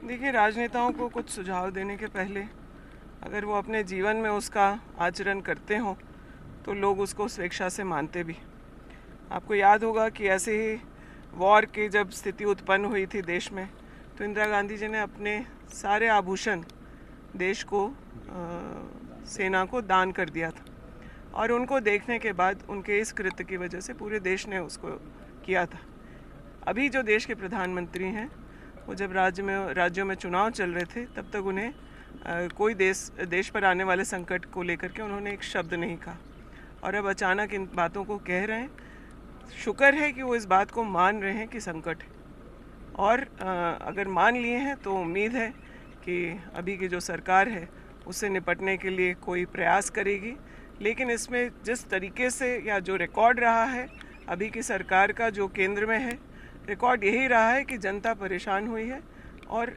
देखिए, राजनेताओं को कुछ सुझाव देने के पहले अगर वो अपने जीवन में उसका आचरण करते हों तो लोग उसको स्वेच्छा से मानते भी। आपको याद होगा कि ऐसे ही वॉर की जब स्थिति उत्पन्न हुई थी देश में, तो इंदिरा गांधी जी ने अपने सारे आभूषण देश को सेना को दान कर दिया था, और उनको देखने के बाद उनके इस कृत्य की वजह से पूरे देश ने उसको किया था। अभी जो देश के प्रधानमंत्री हैं, वो जब राज्यों में चुनाव चल रहे थे, तब तक उन्हें कोई देश पर आने वाले संकट को लेकर के उन्होंने एक शब्द नहीं कहा, और अब अचानक इन बातों को कह रहे हैं। शुक्र है कि वो इस बात को मान रहे हैं कि संकट है, और अगर मान लिए हैं तो उम्मीद है कि अभी की जो सरकार है उससे निपटने के लिए कोई प्रयास करेगी। लेकिन इसमें जिस तरीके से या जो रिकॉर्ड रहा है अभी की सरकार का, जो केंद्र में है, रिकॉर्ड यही रहा है कि जनता परेशान हुई है और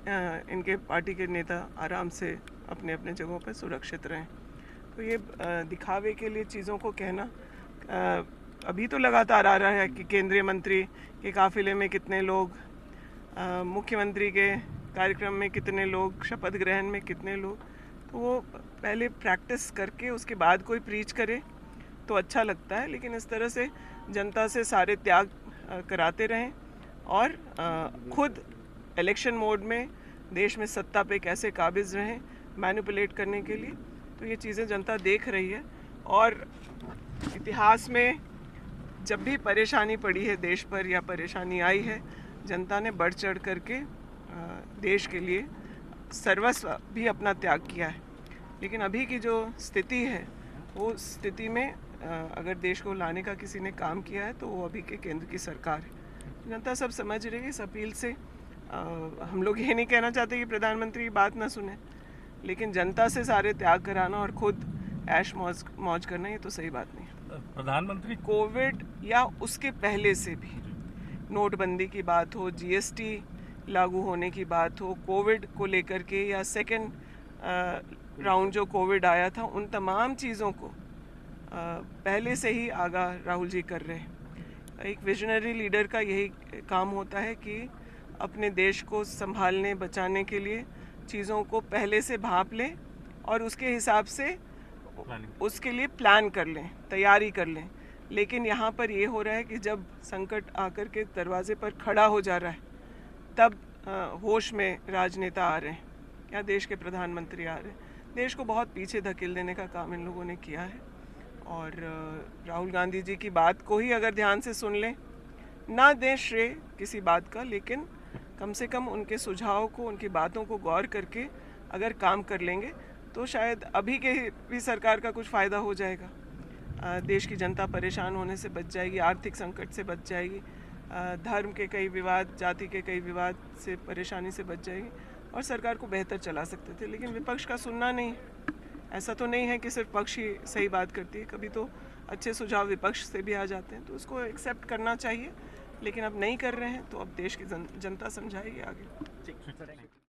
इनके पार्टी के नेता आराम से अपने अपने जगहों पर सुरक्षित रहें। तो ये दिखावे के लिए चीज़ों को कहना, अभी तो लगातार आ रहा है कि केंद्रीय मंत्री के काफिले में कितने लोग, मुख्यमंत्री के कार्यक्रम में कितने लोग, शपथ ग्रहण में कितने लोग, तो वो पहले प्रैक्टिस करके उसके बाद कोई प्रीच करे तो अच्छा लगता है। लेकिन इस तरह से जनता से सारे त्याग कराते रहें और खुद इलेक्शन मोड में देश में सत्ता पे कैसे काबिज रहें मैनिपुलेट करने के लिए, तो ये चीज़ें जनता देख रही है। और इतिहास में जब भी परेशानी पड़ी है देश पर या परेशानी आई है, जनता ने बढ़ चढ़ करके देश के लिए सर्वस्व भी अपना त्याग किया है। लेकिन अभी की जो स्थिति है, वो स्थिति में अगर देश को लाने का किसी ने काम किया है तो वो अभी के केंद्र की सरकार है। जनता सब समझ रही है। इस अपील से हम लोग ये नहीं कहना चाहते कि प्रधानमंत्री बात ना सुने, लेकिन जनता से सारे त्याग कराना और खुद ऐश मौज करना, ये तो सही बात नहीं है। प्रधानमंत्री कोविड या उसके पहले से भी, नोटबंदी की बात हो, जीएसटी लागू होने की बात हो, कोविड को लेकर के, या सेकेंड राउंड जो कोविड आया था, उन तमाम चीज़ों को पहले से ही आगाह राहुल जी कर रहे हैं। एक विजनरी लीडर का यही काम होता है कि अपने देश को संभालने बचाने के लिए चीज़ों को पहले से भांप लें और उसके हिसाब से उसके लिए प्लान कर लें, तैयारी कर लें। लेकिन यहाँ पर ये हो रहा है कि जब संकट आकर के दरवाजे पर खड़ा हो जा रहा है, तब होश में राजनेता आ रहे हैं या देश के प्रधानमंत्री आ रहे हैं। देश को बहुत पीछे धकेल देने का काम इन लोगों ने किया है। और राहुल गांधी जी की बात को ही अगर ध्यान से सुन लें, ना दें श्रेय किसी बात का, लेकिन कम से कम उनके सुझाव को, उनकी बातों को गौर करके अगर काम कर लेंगे तो शायद अभी के भी सरकार का कुछ फ़ायदा हो जाएगा। देश की जनता परेशान होने से बच जाएगी, आर्थिक संकट से बच जाएगी, धर्म के कई विवाद, जाति के कई विवाद से, परेशानी से बच जाएगी और सरकार को बेहतर चला सकते थे। लेकिन विपक्ष का सुनना नहीं। ऐसा तो नहीं है कि सिर्फ पक्ष ही सही बात करती है, कभी तो अच्छे सुझाव विपक्ष से भी आ जाते हैं, तो उसको एक्सेप्ट करना चाहिए। लेकिन अब नहीं कर रहे हैं तो अब देश की जनता समझाएगी आगे।